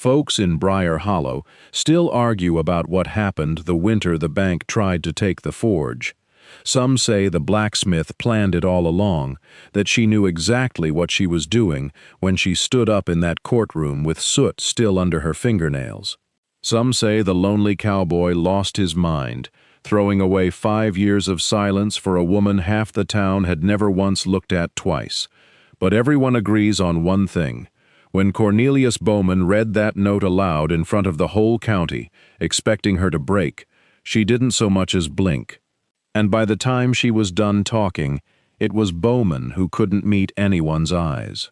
Folks in Briar Hollow still argue about what happened the winter the bank tried to take the forge. Some say the blacksmith planned it all along, that she knew exactly what she was doing when she stood up in that courtroom with soot still under her fingernails. Some say the lonely cowboy lost his mind, throwing away 5 years of silence for a woman half the town had never once looked at twice. But everyone agrees on one thing. When Cornelius Bowman read that note aloud in front of the whole county, expecting her to break, she didn't so much as blink. And by the time she was done talking, it was Bowman who couldn't meet anyone's eyes.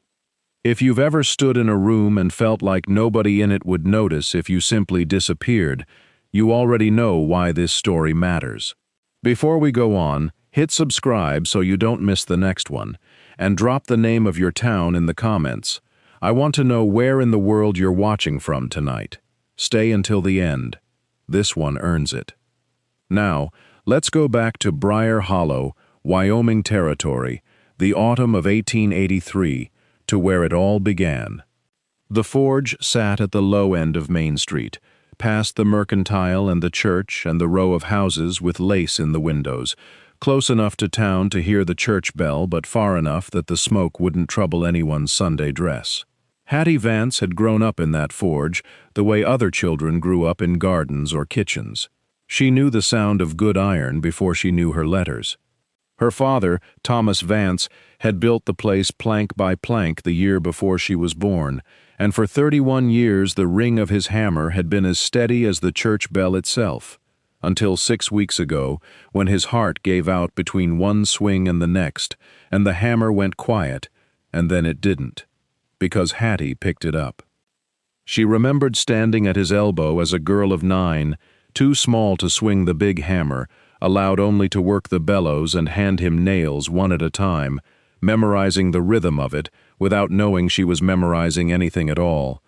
If you've ever stood in a room and felt like nobody in it would notice if you simply disappeared, you already know why this story matters. Before we go on, hit subscribe so you don't miss the next one, and drop the name of your town in the comments. I want to know where in the world you're watching from tonight. Stay until the end. This one earns it. Now, let's go back to Briar Hollow, Wyoming Territory, the autumn of 1883, to where it all began. The forge sat at the low end of Main Street, past the mercantile and the church and the row of houses with lace in the windows, close enough to town to hear the church bell but far enough that the smoke wouldn't trouble anyone's Sunday dress. Hattie Vance had grown up in that forge the way other children grew up in gardens or kitchens. She knew the sound of good iron before she knew her letters. Her father, Thomas Vance, had built the place plank by plank the year before she was born, and for 31 years the ring of his hammer had been as steady as the church bell itself, until 6 weeks ago, when his heart gave out between one swing and the next, and the hammer went quiet, and then it didn't, because Hattie picked it up. She remembered standing at his elbow as a girl of 9, too small to swing the big hammer, allowed only to work the bellows and hand him nails one at a time, memorizing the rhythm of it without knowing she was memorizing anything at all.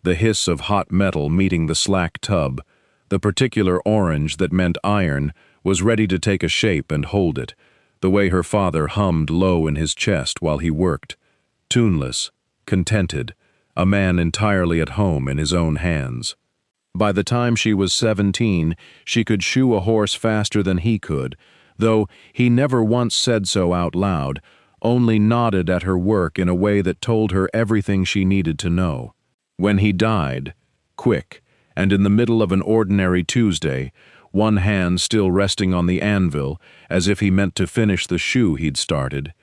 The hiss of hot metal meeting the slack tub, the particular orange that meant iron, was ready to take a shape and hold it, the way her father hummed low in his chest while he worked, tuneless, contented, a man entirely at home in his own hands. By the time she was 17, she could shoe a horse faster than he could, though he never once said so out loud, only nodded at her work in a way that told her everything she needed to know. When he died, quick, and in the middle of an ordinary Tuesday, one hand still resting on the anvil as if he meant to finish the shoe he'd started,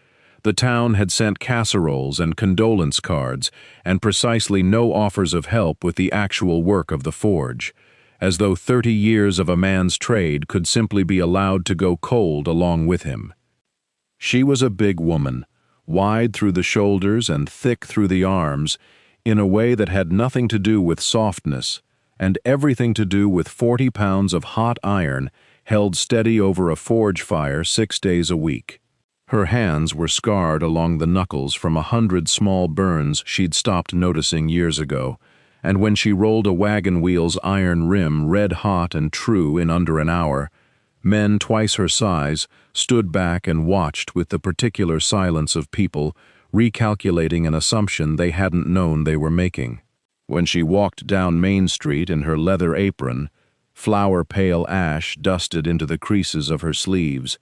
the town had sent casseroles and condolence cards and precisely no offers of help with the actual work of the forge, as though 30 years of a man's trade could simply be allowed to go cold along with him. She was a big woman, wide through the shoulders and thick through the arms, in a way that had nothing to do with softness, and everything to do with 40 pounds of hot iron held steady over a forge fire 6 days a week. Her hands were scarred along the knuckles from 100 small burns she'd stopped noticing years ago, and when she rolled a wagon wheel's iron rim red-hot and true in under an hour, men twice her size stood back and watched with the particular silence of people recalculating an assumption they hadn't known they were making. When she walked down Main Street in her leather apron, flower-pale ash dusted into the creases of her sleeves,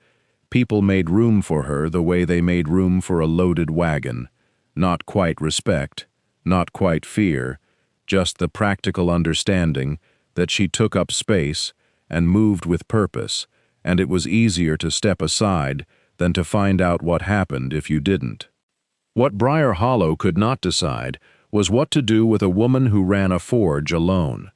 people made room for her the way they made room for a loaded wagon. Not quite respect, not quite fear, just the practical understanding that she took up space and moved with purpose, and it was easier to step aside than to find out what happened if you didn't. What Briar Hollow could not decide was what to do with a woman who ran a forge alone.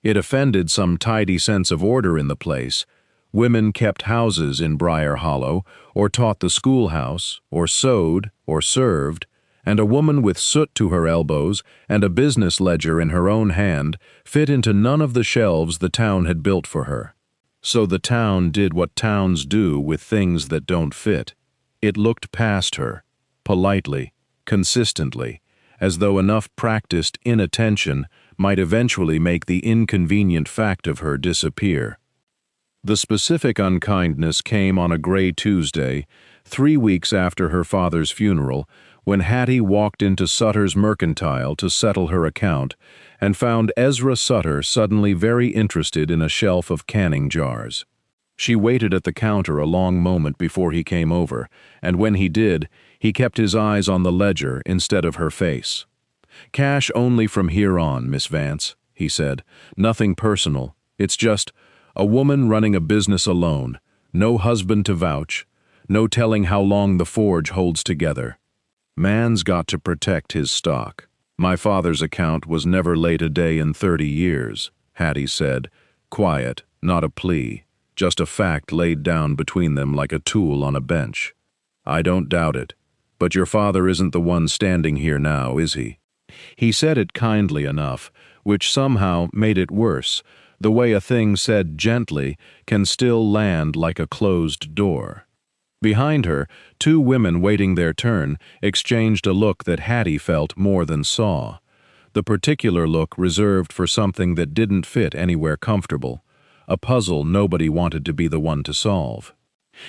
It offended some tidy sense of order in the place. Women kept houses in Briar Hollow, or taught the schoolhouse, or sewed, or served, and a woman with soot to her elbows and a business ledger in her own hand fit into none of the shelves the town had built for her. So the town did what towns do with things that don't fit. It looked past her, politely, consistently, as though enough practiced inattention might eventually make the inconvenient fact of her disappear. The specific unkindness came on a gray Tuesday, 3 weeks after her father's funeral, when Hattie walked into Sutter's Mercantile to settle her account, and found Ezra Sutter suddenly very interested in a shelf of canning jars. She waited at the counter a long moment before he came over, and when he did, he kept his eyes on the ledger instead of her face. "Cash only from here on, Miss Vance," he said. "Nothing personal. It's just a woman running a business alone, no husband to vouch, no telling how long the forge holds together. Man's got to protect his stock. My father's account was never late a day in 30 years, Hattie said, quiet, not a plea, just a fact laid down between them like a tool on a bench. I don't doubt it, but your father isn't the one standing here now, is he?" He said it kindly enough, which somehow made it worse, the way a thing said gently can still land like a closed door. Behind her, two women waiting their turn exchanged a look that Hattie felt more than saw, the particular look reserved for something that didn't fit anywhere comfortable, a puzzle nobody wanted to be the one to solve.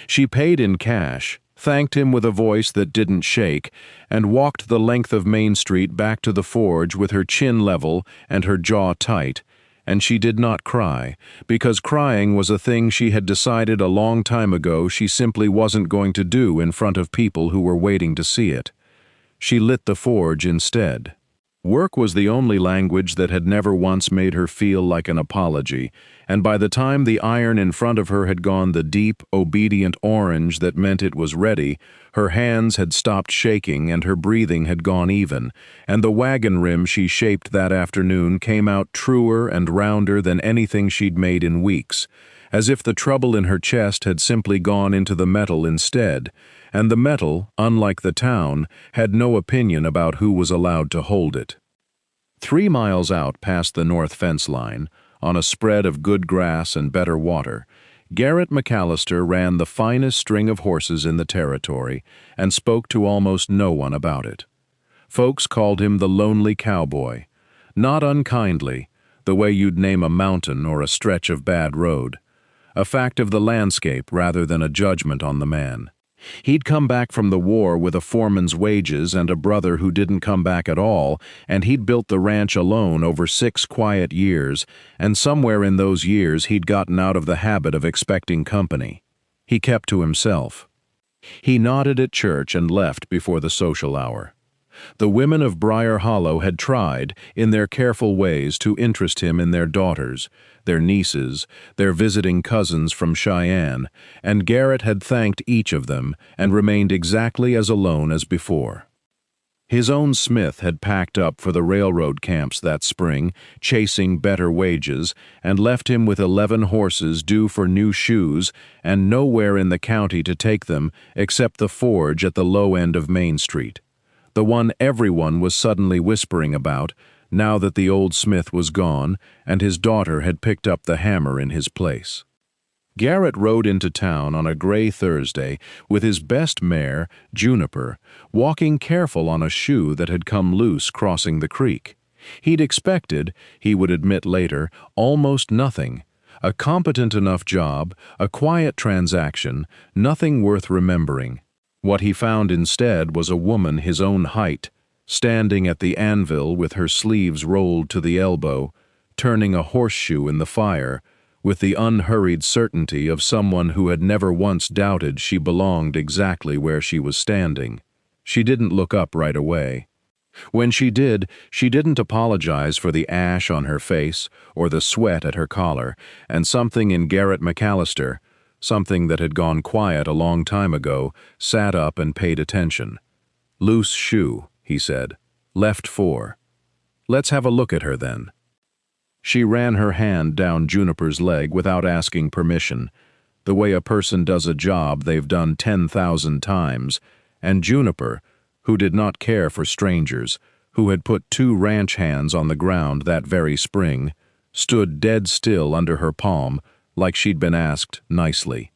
She paid in cash, thanked him with a voice that didn't shake, and walked the length of Main Street back to the forge with her chin level and her jaw tight, and she did not cry, because crying was a thing she had decided a long time ago she simply wasn't going to do in front of people who were waiting to see it. She lit the forge instead. Work was the only language that had never once made her feel like an apology, and by the time the iron in front of her had gone the deep, obedient orange that meant it was ready, her hands had stopped shaking and her breathing had gone even, and the wagon rim she shaped that afternoon came out truer and rounder than anything she'd made in weeks, as if the trouble in her chest had simply gone into the metal instead, and the metal, unlike the town, had no opinion about who was allowed to hold it. 3 miles out past the north fence line, on a spread of good grass and better water, Garrett McAllister ran the finest string of horses in the territory and spoke to almost no one about it. Folks called him the lonely cowboy, not unkindly, the way you'd name a mountain or a stretch of bad road, a fact of the landscape rather than a judgment on the man. He'd come back from the war with a foreman's wages and a brother who didn't come back at all, and he'd built the ranch alone over 6 quiet years, and somewhere in those years he'd gotten out of the habit of expecting company. He kept to himself. He nodded at church and left before the social hour. The women of Briar Hollow had tried, in their careful ways, to interest him in their daughters, their nieces, their visiting cousins from Cheyenne, and Garrett had thanked each of them and remained exactly as alone as before. His own Smith had packed up for the railroad camps that spring, chasing better wages, and left him with 11 horses due for new shoes and nowhere in the county to take them except the forge at the low end of Main Street, the one everyone was suddenly whispering about, now that the old Smith was gone and his daughter had picked up the hammer in his place. Garrett rode into town on a gray Thursday with his best mare, Juniper, walking careful on a shoe that had come loose crossing the creek. He'd expected, he would admit later, almost nothing. A competent enough job, a quiet transaction, nothing worth remembering. What he found instead was a woman his own height, standing at the anvil with her sleeves rolled to the elbow, turning a horseshoe in the fire, with the unhurried certainty of someone who had never once doubted she belonged exactly where she was standing. She didn't look up right away. When she did, she didn't apologize for the ash on her face or the sweat at her collar, and something in Garrett McAllister, something that had gone quiet a long time ago, sat up and paid attention. "Loose shoe," he said. "Left 4. Let's have a look at her then." She ran her hand down Juniper's leg without asking permission, the way a person does a job they've done 10,000 times, and Juniper, who did not care for strangers, who had put 2 ranch hands on the ground that very spring, stood dead still under her palm, like she'd been asked nicely.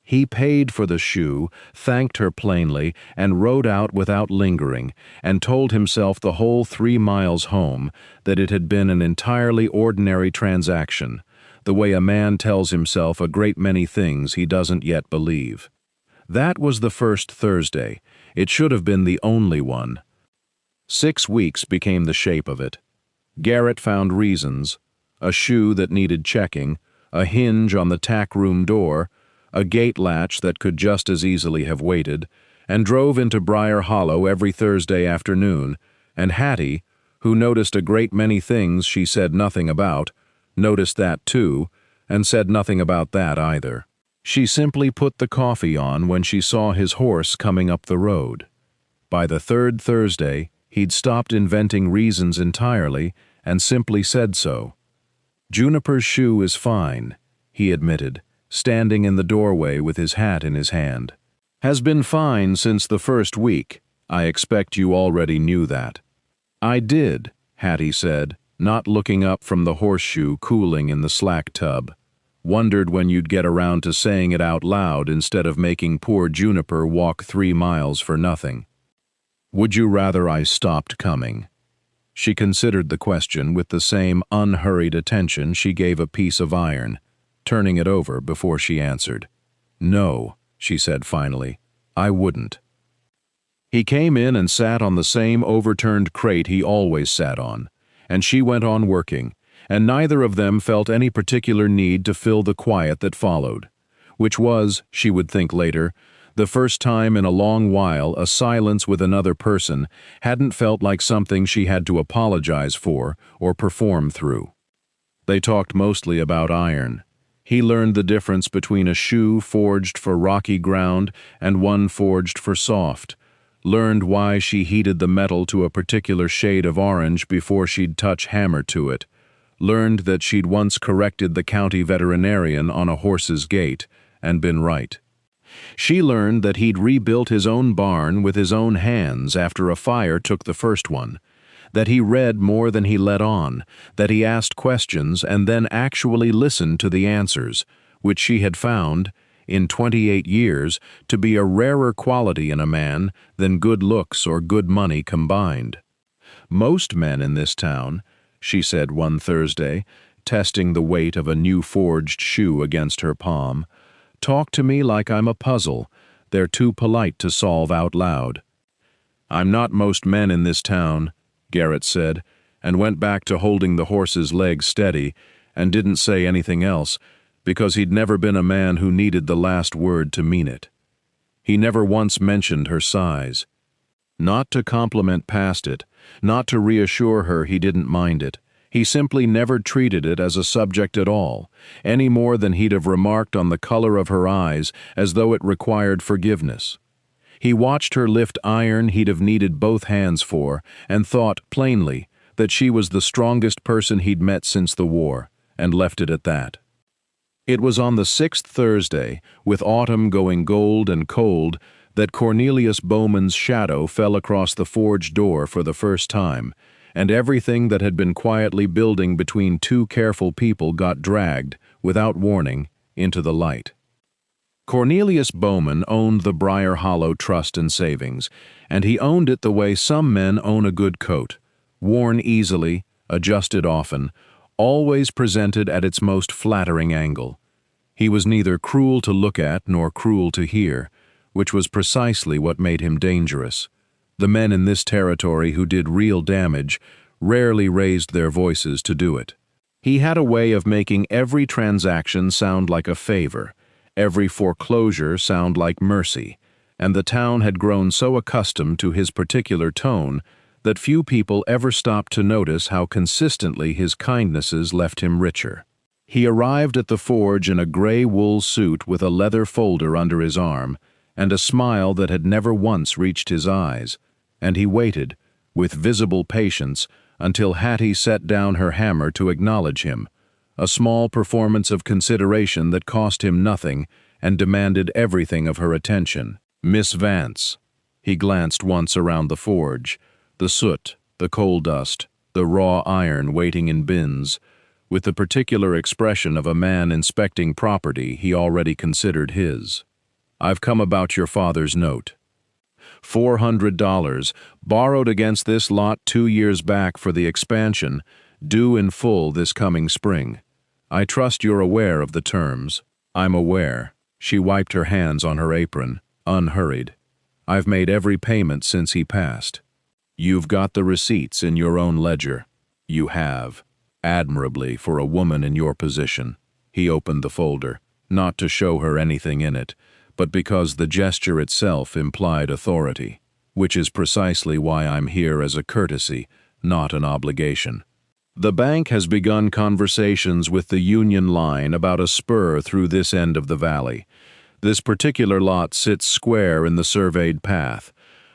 He paid for the shoe, thanked her plainly, and rode out without lingering, and told himself the whole 3 miles home that it had been an entirely ordinary transaction, the way a man tells himself a great many things he doesn't yet believe. That was the first Thursday. It should have been the only one. 6 weeks became the shape of it. Garrett found reasons: a shoe that needed checking, a hinge on the tack room door, a gate latch that could just as easily have waited, and drove into Briar Hollow every Thursday afternoon, and Hattie, who noticed a great many things she said nothing about, noticed that too, and said nothing about that either. She simply put the coffee on when she saw his horse coming up the road. By the third Thursday, he'd stopped inventing reasons entirely and simply said so. "Juniper's shoe is fine," he admitted, standing in the doorway with his hat in his hand. "Has been fine since the first week. I expect you already knew that." "I did," Hattie said, not looking up from the horseshoe cooling in the slack tub. "Wondered when you'd get around to saying it out loud instead of making poor Juniper walk 3 miles for nothing. Would you rather I stopped coming?" She considered the question with the same unhurried attention she gave a piece of iron, turning it over before she answered. "No," she said finally, "I wouldn't." He came in and sat on the same overturned crate he always sat on, and she went on working, and neither of them felt any particular need to fill the quiet that followed, which was, she would think later, the first time in a long while a silence with another person hadn't felt like something she had to apologize for or perform through. They talked mostly about iron. He learned the difference between a shoe forged for rocky ground and one forged for soft, learned why she heated the metal to a particular shade of orange before she'd touch hammer to it, learned that she'd once corrected the county veterinarian on a horse's gait, and been right. She learned that he'd rebuilt his own barn with his own hands after a fire took the first one, that he read more than he let on, that he asked questions and then actually listened to the answers, which she had found, in 28 years, to be a rarer quality in a man than good looks or good money combined. "Most men in this town," she said one Thursday, testing the weight of a new forged shoe against her palm, "talk to me like I'm a puzzle. They're too polite to solve out loud." "I'm not most men in this town," Garrett said, and went back to holding the horse's legs steady, and didn't say anything else, because he'd never been a man who needed the last word to mean it. He never once mentioned her size. Not to compliment past it, not to reassure her he didn't mind it. He simply never treated it as a subject at all, any more than he'd have remarked on the color of her eyes as though it required forgiveness. He watched her lift iron he'd have needed both hands for, and thought, plainly, that she was the strongest person he'd met since the war, and left it at that. It was on the 6th Thursday, with autumn going gold and cold, that Cornelius Bowman's shadow fell across the forge door for the first time, and everything that had been quietly building between two careful people got dragged, without warning, into the light. Cornelius Bowman owned the Briar Hollow Trust and Savings, and he owned it the way some men own a good coat, worn easily, adjusted often, always presented at its most flattering angle. He was neither cruel to look at nor cruel to hear, which was precisely what made him dangerous. The men in this territory who did real damage rarely raised their voices to do it. He had a way of making every transaction sound like a favor, every foreclosure sound like mercy, and the town had grown so accustomed to his particular tone that few people ever stopped to notice how consistently his kindnesses left him richer. He arrived at the forge in a gray wool suit with a leather folder under his arm, and a smile that had never once reached his eyes, and he waited, with visible patience, until Hattie set down her hammer to acknowledge him, a small performance of consideration that cost him nothing and demanded everything of her attention. "Miss Vance." He glanced once around the forge, the soot, the coal dust, the raw iron waiting in bins, with the particular expression of a man inspecting property he already considered his. "I've come about your father's note. $400, borrowed against this lot 2 years back for the expansion, due in full this coming spring. I trust you're aware of the terms." "I'm aware." She wiped her hands on her apron, unhurried. "I've made every payment since he passed. You've got the receipts in your own ledger." You have. Admirably for a woman in your position. He opened the folder, not to show her anything in it, but because the gesture itself implied authority, which is precisely why I'm here as a courtesy, not an obligation. The bank has begun conversations with the Union Line about a spur through this end of the valley. This particular lot sits square in the surveyed path.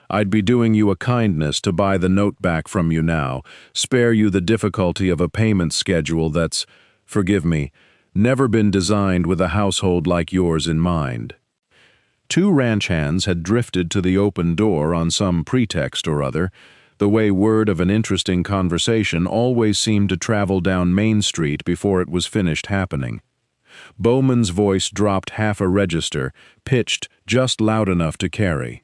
I'd be doing you a kindness to buy the note back from you now, spare you the difficulty of a payment schedule that's, forgive me, never been designed with a household like yours in mind. Two ranch hands had drifted to the open door on some pretext or other, the way word of an interesting conversation always seemed to travel down Main Street before it was finished happening. Bowman's voice dropped half a register, pitched just loud enough to carry.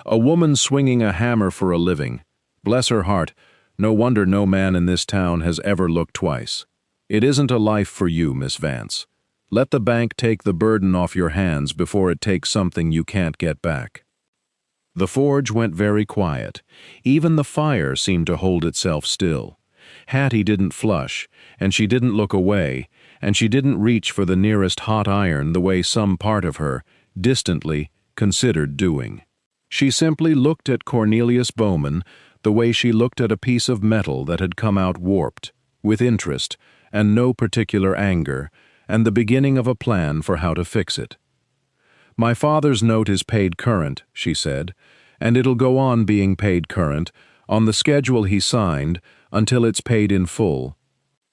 A woman swinging a hammer for a living. Bless her heart, no wonder no man in this town has ever looked twice. It isn't a life for you, Miss Vance. Let the bank take the burden off your hands before it takes something you can't get back. The forge went very quiet. Even the fire seemed to hold itself still. Hattie didn't flush, and she didn't look away, and she didn't reach for the nearest hot iron the way some part of her, distantly, considered doing. She simply looked at Cornelius Bowman the way she looked at a piece of metal that had come out warped, with interest, and no particular anger, and the beginning of a plan for how to fix it. My father's note is paid current, she said, and it'll go on being paid current, on the schedule he signed, until it's paid in full.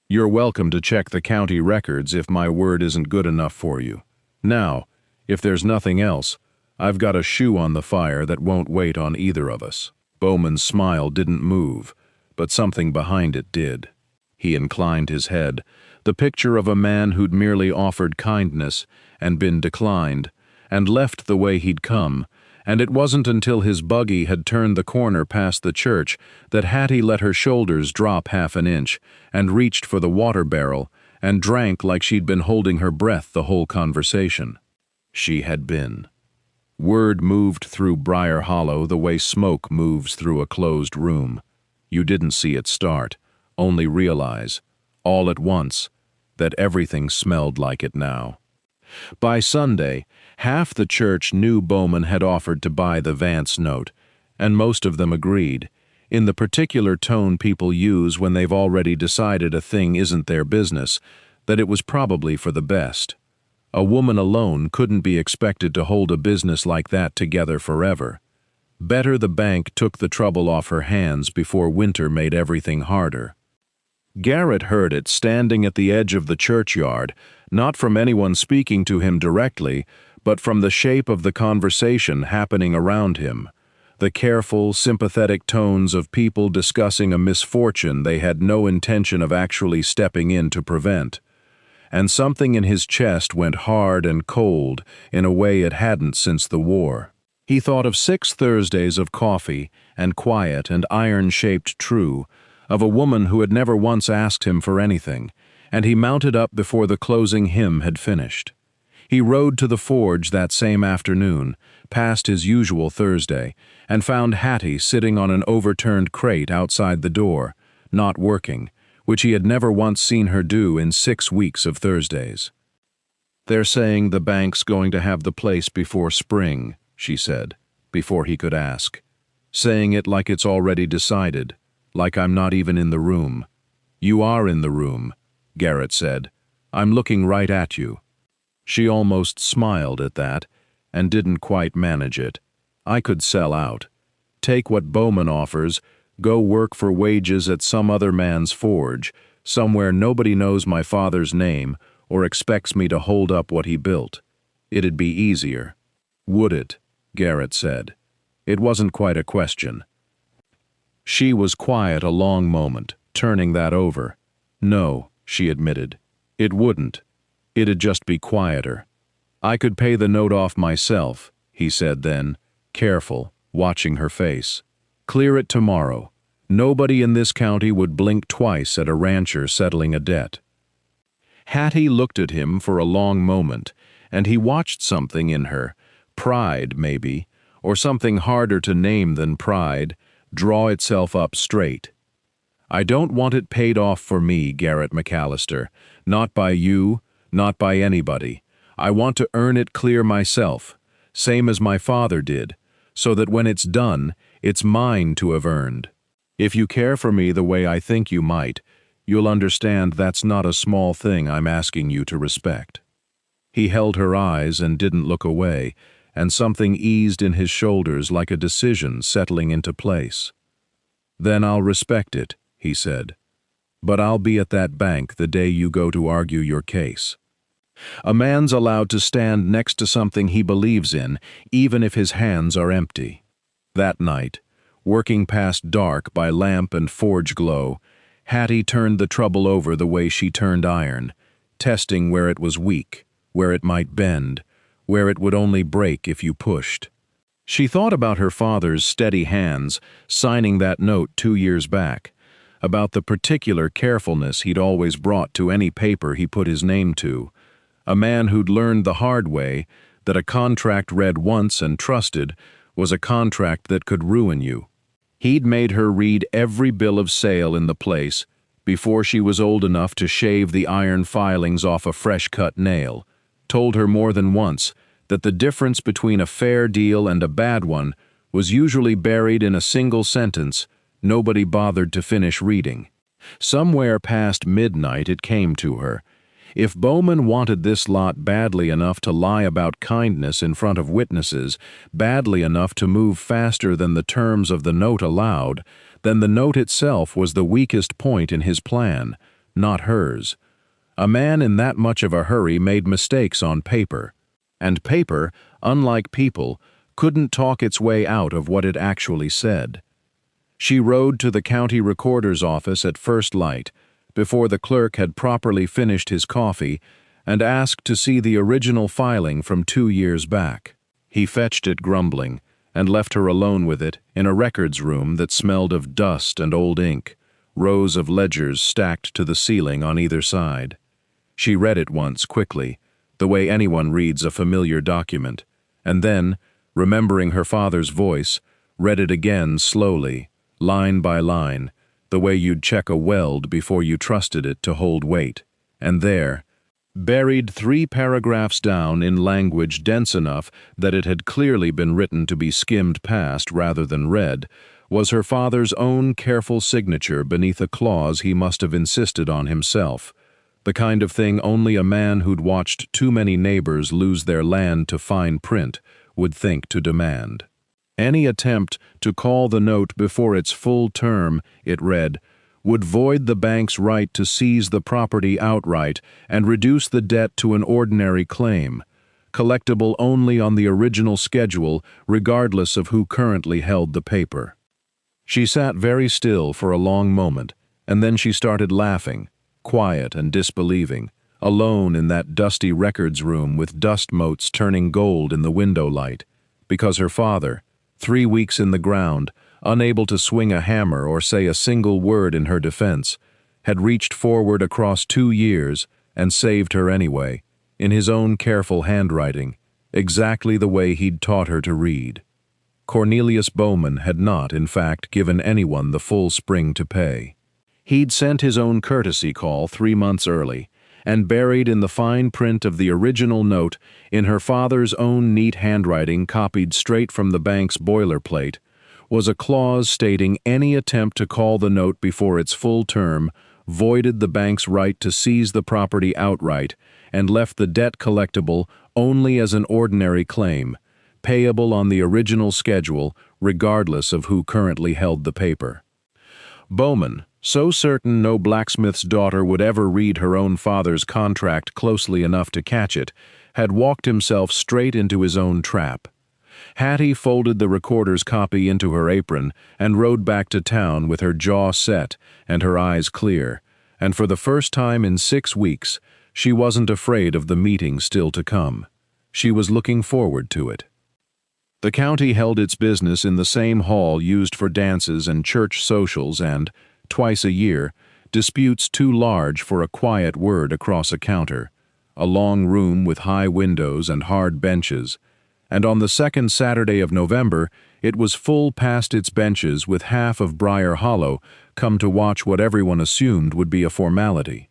You're welcome to check the county records if my word isn't good enough for you. Now, if there's nothing else, I've got a shoe on the fire that won't wait on either of us. Bowman's smile didn't move, but something behind it did. He inclined his head, the picture of a man who'd merely offered kindness and been declined, and left the way he'd come, and it wasn't until his buggy had turned the corner past the church that Hattie let her shoulders drop half an inch and reached for the water barrel and drank like she'd been holding her breath the whole conversation. She had been. Word moved through Briar Hollow the way smoke moves through a closed room. You didn't see it start, only realize, all at once, that everything smelled like it now. By Sunday, half the church knew Bowman had offered to buy the Vance note, and most of them agreed, in the particular tone people use when they've already decided a thing isn't their business, that it was probably for the best. A woman alone couldn't be expected to hold a business like that together forever. Better the bank took the trouble off her hands before winter made everything harder. Garrett heard it standing at the edge of the churchyard, not from anyone speaking to him directly, but from the shape of the conversation happening around him, the careful, sympathetic tones of people discussing a misfortune they had no intention of actually stepping in to prevent. And something in his chest went hard and cold in a way it hadn't since the war. He thought of 6 Thursdays of coffee and quiet and iron-shaped true, of a woman who had never once asked him for anything, and he mounted up before the closing hymn had finished. He rode to the forge that same afternoon, past his usual Thursday, and found Hattie sitting on an overturned crate outside the door, not working, which he had never once seen her do in 6 weeks of Thursdays. "They're saying the bank's going to have the place before spring," she said, before he could ask. "Saying it like it's already decided, like I'm not even in the room." "You are in the room," Garrett said. "I'm looking right at you." She almost smiled at that, and didn't quite manage it. "I could sell out. Take what Bowman offers, go work for wages at some other man's forge, somewhere nobody knows my father's name or expects me to hold up what he built. It'd be easier." "Would it?" Garrett said. It wasn't quite a question. She was quiet a long moment, turning that over. "No," she admitted. "It wouldn't. It'd just be quieter. I could pay the note off myself," he said then, careful, watching her face. "Clear it tomorrow. Nobody in this county would blink twice at a rancher settling a debt." Hattie looked at him for a long moment, and he watched something in her, pride maybe, or something harder to name than pride, draw itself up straight. I don't want it paid off for me, Garrett McAllister. Not by you, not by anybody. I want to earn it clear myself, same as my father did, so that when it's done, it's mine to have earned. If you care for me the way I think you might, you'll understand that's not a small thing I'm asking you to respect." He held her eyes and didn't look away, and something eased in his shoulders like a decision settling into place. "Then I'll respect it," he said. "But I'll be at that bank the day you go to argue your case." A man's allowed to stand next to something he believes in, even if his hands are empty. That night, working past dark by lamp and forge glow, Hattie turned the trouble over the way she turned iron, testing where it was weak, where it might bend, where it would only break if you pushed. She thought about her father's steady hands signing that note 2 years back, about the particular carefulness he'd always brought to any paper he put his name to, a man who'd learned the hard way that a contract read once and trusted was a contract that could ruin you. He'd made her read every bill of sale in the place before she was old enough to shave the iron filings off a fresh-cut nail, told her more than once that the difference between a fair deal and a bad one was usually buried in a single sentence nobody bothered to finish reading. Somewhere past midnight it came to her. If Bowman wanted this lot badly enough to lie about kindness in front of witnesses, badly enough to move faster than the terms of the note allowed, then the note itself was the weakest point in his plan, not hers. A man in that much of a hurry made mistakes on paper, and paper, unlike people, couldn't talk its way out of what it actually said. She rode to the county recorder's office at first light, before the clerk had properly finished his coffee, and asked to see the original filing from 2 years back. He fetched it grumbling, and left her alone with it in a records room that smelled of dust and old ink, rows of ledgers stacked to the ceiling on either side. She read it once quickly, the way anyone reads a familiar document, and then, remembering her father's voice, read it again slowly, line by line, the way you'd check a weld before you trusted it to hold weight. And there, buried 3 paragraphs down in language dense enough that it had clearly been written to be skimmed past rather than read, was her father's own careful signature beneath a clause he must have insisted on himself, the kind of thing only a man who'd watched too many neighbors lose their land to fine print would think to demand. Any attempt to call the note before its full term, it read, would void the bank's right to seize the property outright and reduce the debt to an ordinary claim, collectible only on the original schedule regardless of who currently held the paper. She sat very still for a long moment, and then she started laughing, quiet and disbelieving, alone in that dusty records room with dust motes turning gold in the window light, because her father, 3 weeks in the ground, unable to swing a hammer or say a single word in her defense, had reached forward across 2 years and saved her anyway, in his own careful handwriting, exactly the way he'd taught her to read. Cornelius Bowman had not, in fact, given anyone the full spring to pay. He'd sent his own courtesy call 3 months early, and buried in the fine print of the original note, in her father's own neat handwriting copied straight from the bank's boilerplate, was a clause stating any attempt to call the note before its full term voided the bank's right to seize the property outright and left the debt collectible only as an ordinary claim, payable on the original schedule regardless of who currently held the paper. Bowman, so certain no blacksmith's daughter would ever read her own father's contract closely enough to catch it, had walked himself straight into his own trap. Hattie folded the recorder's copy into her apron and rode back to town with her jaw set and her eyes clear, and for the first time in 6 weeks, she wasn't afraid of the meeting still to come. She was looking forward to it. The county held its business in the same hall used for dances and church socials and, twice a year, disputes too large for a quiet word across a counter, a long room with high windows and hard benches, and on the second Saturday of November, It was full past its benches with half of Briar Hollow come to watch what everyone assumed would be a formality.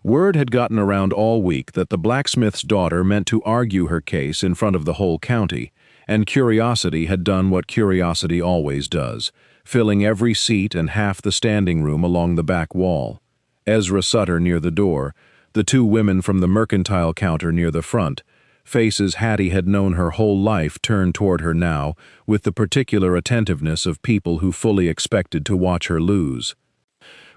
Word had gotten around all week that the blacksmith's daughter meant to argue her case in front of the whole county, and curiosity had done what curiosity always does, filling every seat and half the standing room along the back wall. Ezra Sutter near the door, the two women from the mercantile counter near the front, faces Hattie had known her whole life turned toward her now with the particular attentiveness of people who fully expected to watch her lose.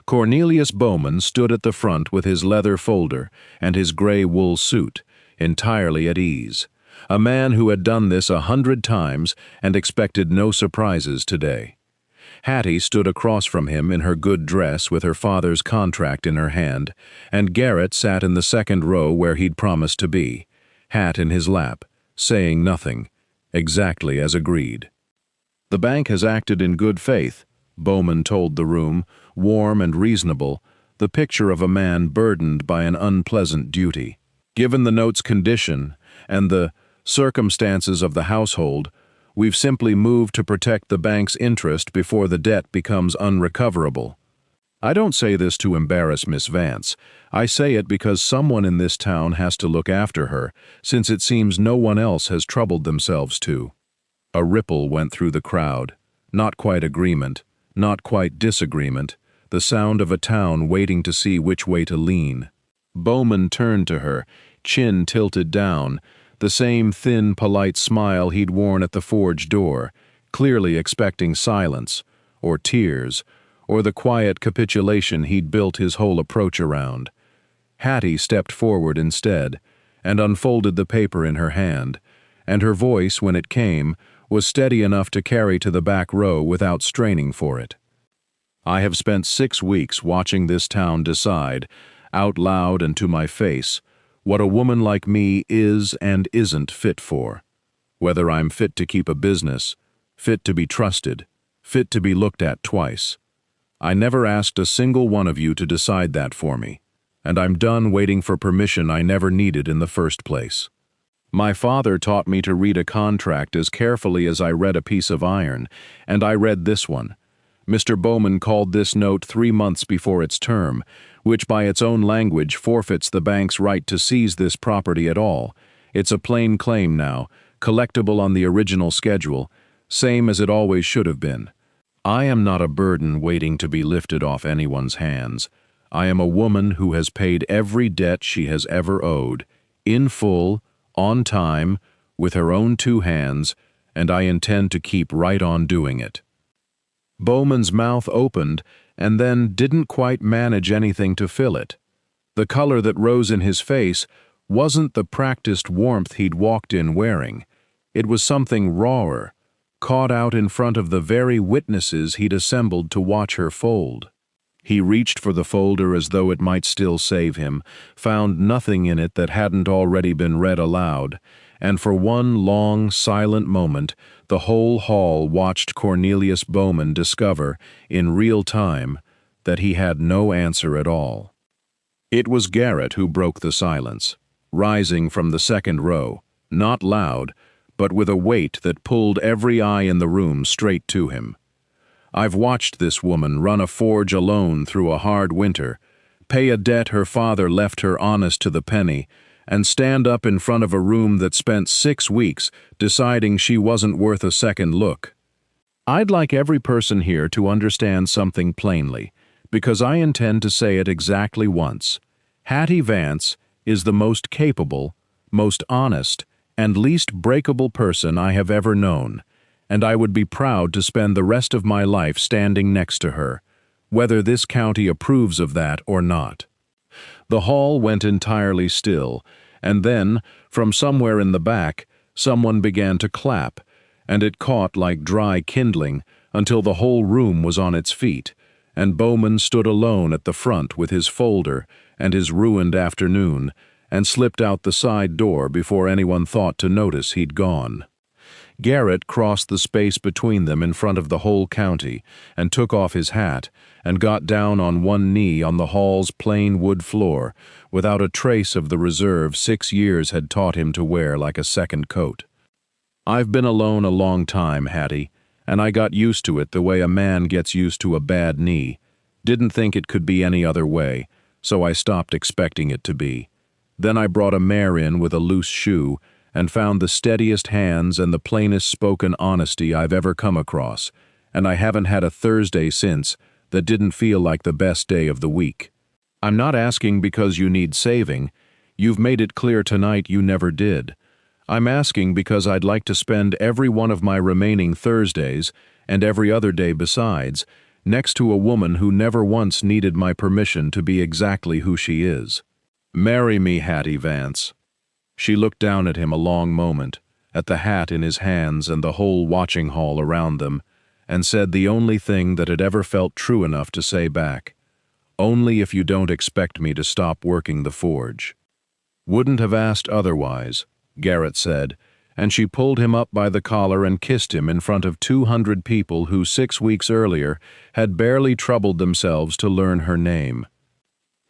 Cornelius Bowman stood at the front with his leather folder and his gray wool suit, entirely at ease, a man who had done this 100 times and expected no surprises today. Hattie stood across from him in her good dress with her father's contract in her hand, and Garrett sat in the second row where he'd promised to be, hat in his lap, saying nothing, exactly as agreed. "The bank has acted in good faith," Bowman told the room, warm and reasonable, the picture of a man burdened by an unpleasant duty. "Given the note's condition and the circumstances of the household, we've simply moved to protect the bank's interest before the debt becomes unrecoverable. I don't say this to embarrass Miss Vance. I say it because someone in this town has to look after her, since it seems no one else has troubled themselves to." A ripple went through the crowd. Not quite agreement, not quite disagreement, the sound of a town waiting to see which way to lean. Bowman turned to her, chin tilted down, the same thin, polite smile he'd worn at the forge door, clearly expecting silence, or tears, or the quiet capitulation he'd built his whole approach around. Hattie stepped forward instead, and unfolded the paper in her hand, and her voice, when it came, was steady enough to carry to the back row without straining for it. "I have spent 6 weeks watching this town decide, out loud and to my face, what a woman like me is and isn't fit for. Whether I'm fit to keep a business, fit to be trusted, fit to be looked at twice. I never asked a single one of you to decide that for me, and I'm done waiting for permission I never needed in the first place. My father taught me to read a contract as carefully as I read a piece of iron, and I read this one. Mr. Bowman called this note 3 months before its term, which by its own language forfeits the bank's right to seize this property at all. It's a plain claim now, collectible on the original schedule, same as it always should have been. I am not a burden waiting to be lifted off anyone's hands. I am a woman who has paid every debt she has ever owed, in full, on time, with her own 2 hands, and I intend to keep right on doing it." Bowman's mouth opened and then didn't quite manage anything to fill it. The color that rose in his face wasn't the practiced warmth he'd walked in wearing. It was something rawer, caught out in front of the very witnesses he'd assembled to watch her fold. He reached for the folder as though it might still save him, found nothing in it that hadn't already been read aloud, and for one long, silent moment, the whole hall watched Cornelius Bowman discover, in real time, that he had no answer at all. It was Garrett who broke the silence, rising from the second row, not loud, but with a weight that pulled every eye in the room straight to him. "I've watched this woman run a forge alone through a hard winter, pay a debt her father left her honest to the penny, and stand up in front of a room that spent 6 weeks deciding she wasn't worth a second look. I'd like every person here to understand something plainly, because I intend to say it exactly once. Hattie Vance is the most capable, most honest, and least breakable person I have ever known, and I would be proud to spend the rest of my life standing next to her, whether this county approves of that or not." The hall went entirely still, and then, from somewhere in the back, someone began to clap, and it caught like dry kindling until the whole room was on its feet, and Bowman stood alone at the front with his folder and his ruined afternoon, and slipped out the side door before anyone thought to notice he'd gone. Garrett crossed the space between them in front of the whole county and took off his hat and got down on one knee on the hall's plain wood floor without a trace of the reserve 6 years had taught him to wear like a second coat. "I've been alone a long time, Hattie, and I got used to it the way a man gets used to a bad knee. Didn't think it could be any other way, so I stopped expecting it to be. Then I brought a mare in with a loose shoe and found the steadiest hands and the plainest spoken honesty I've ever come across, and I haven't had a Thursday since that didn't feel like the best day of the week. I'm not asking because you need saving. You've made it clear tonight you never did. I'm asking because I'd like to spend every one of my remaining Thursdays, and every other day besides, next to a woman who never once needed my permission to be exactly who she is. Marry me, Hattie Vance. She looked down at him a long moment, at the hat in his hands and the whole watching hall around them, and said the only thing that had ever felt true enough to say back. Only if you don't expect me to stop working the forge. Wouldn't have asked otherwise, Garrett said, and she pulled him up by the collar and kissed him in front of 200 people who 6 weeks earlier had barely troubled themselves to learn her name.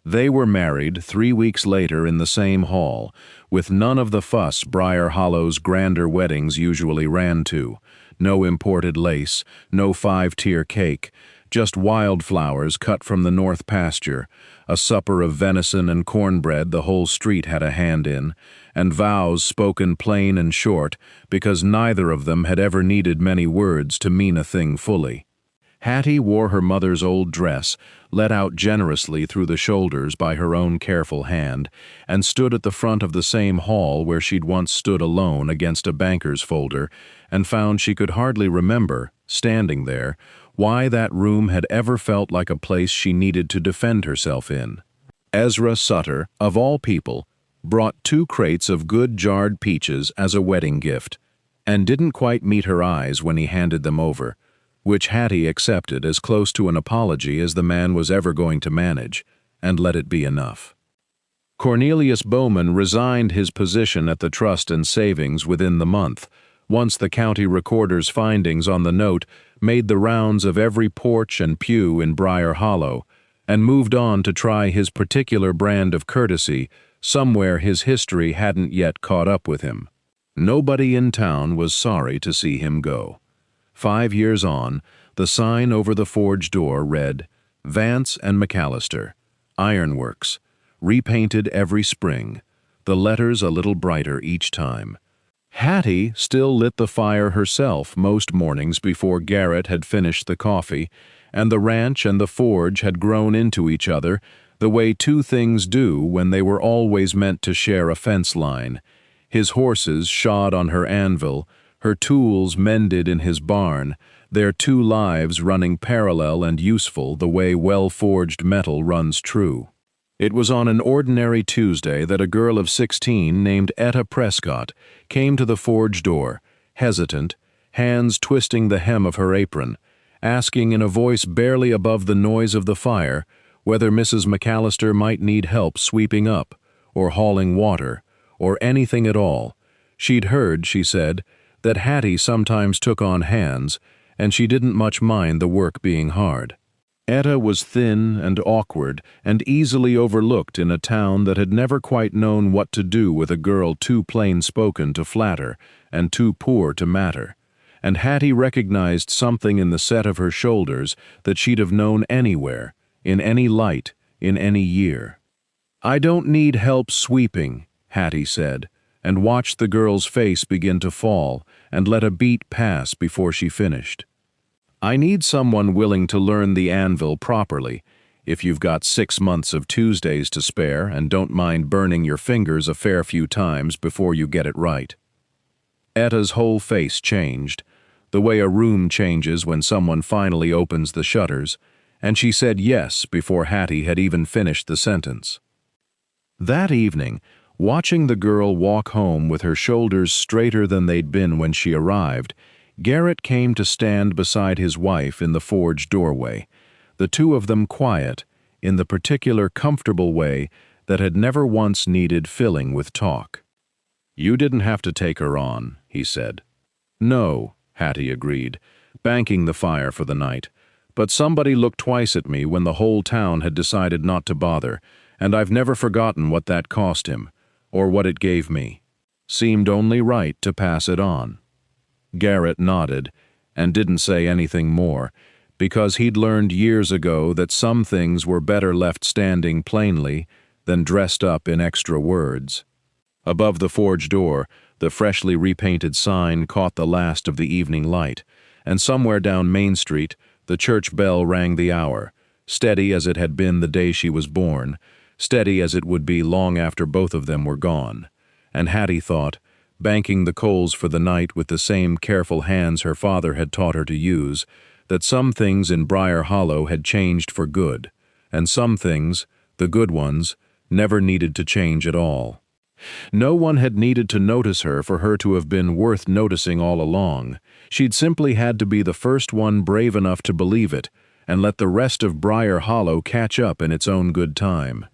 They were married 3 weeks later in the same hall, with none of the fuss Briar Hollow's grander weddings usually ran to. No imported lace, no 5-tier cake, just wildflowers cut from the north pasture, a supper of venison and cornbread the whole street had a hand in, and vows spoken plain and short because neither of them had ever needed many words to mean a thing fully. Hattie wore her mother's old dress, let out generously through the shoulders by her own careful hand, and stood at the front of the same hall where she'd once stood alone against a banker's folder, and found she could hardly remember, standing there, why that room had ever felt like a place she needed to defend herself in. Ezra Sutter, of all people, brought 2 crates of good jarred peaches as a wedding gift, and didn't quite meet her eyes when he handed them over, which Hattie accepted as close to an apology as the man was ever going to manage, and let it be enough. Cornelius Bowman resigned his position at the Trust and Savings within the month, once the county recorder's findings on the note made the rounds of every porch and pew in Briar Hollow, and moved on to try his particular brand of courtesy somewhere his history hadn't yet caught up with him. Nobody in town was sorry to see him go. 5 years on, the sign over the forge door read, Vance and McAllister, Ironworks, repainted every spring, the letters a little brighter each time. Hattie still lit the fire herself most mornings before Garrett had finished the coffee, and the ranch and the forge had grown into each other the way 2 things do when they were always meant to share a fence line. His horses shod on her anvil, her tools mended in his barn, their 2 lives running parallel and useful the way well-forged metal runs true. It was on an ordinary Tuesday that a girl of 16 named Etta Prescott came to the forge door, hesitant, hands twisting the hem of her apron, asking in a voice barely above the noise of the fire whether Mrs. McAllister might need help sweeping up, or hauling water, or anything at all. She'd heard, she said, that Hattie sometimes took on hands, and she didn't much mind the work being hard. Etta was thin and awkward and easily overlooked in a town that had never quite known what to do with a girl too plain-spoken to flatter and too poor to matter, and Hattie recognized something in the set of her shoulders that she'd have known anywhere, in any light, in any year. "I don't need help sweeping," Hattie said, and watched the girl's face begin to fall and let a beat pass before she finished. "I need someone willing to learn the anvil properly, if you've got 6 months of Tuesdays to spare and don't mind burning your fingers a fair few times before you get it right." Etta's whole face changed, the way a room changes when someone finally opens the shutters, and she said yes before Hattie had even finished the sentence. That evening, watching the girl walk home with her shoulders straighter than they'd been when she arrived, Garrett came to stand beside his wife in the forge doorway, the 2 of them quiet, in the particular comfortable way that had never once needed filling with talk. "You didn't have to take her on," he said. "No," Hattie agreed, banking the fire for the night, "but somebody looked twice at me when the whole town had decided not to bother, and I've never forgotten what that cost him, or what it gave me. Seemed only right to pass it on." Garrett nodded, and didn't say anything more, because he'd learned years ago that some things were better left standing plainly than dressed up in extra words. Above the forge door, the freshly repainted sign caught the last of the evening light, and somewhere down Main Street, the church bell rang the hour, steady as it had been the day she was born, steady as it would be long after both of them were gone. And Hattie thought, banking the coals for the night with the same careful hands her father had taught her to use, that some things in Briar Hollow had changed for good, and some things, the good ones, never needed to change at all. No one had needed to notice her for her to have been worth noticing all along. She'd simply had to be the first one brave enough to believe it, and let the rest of Briar Hollow catch up in its own good time.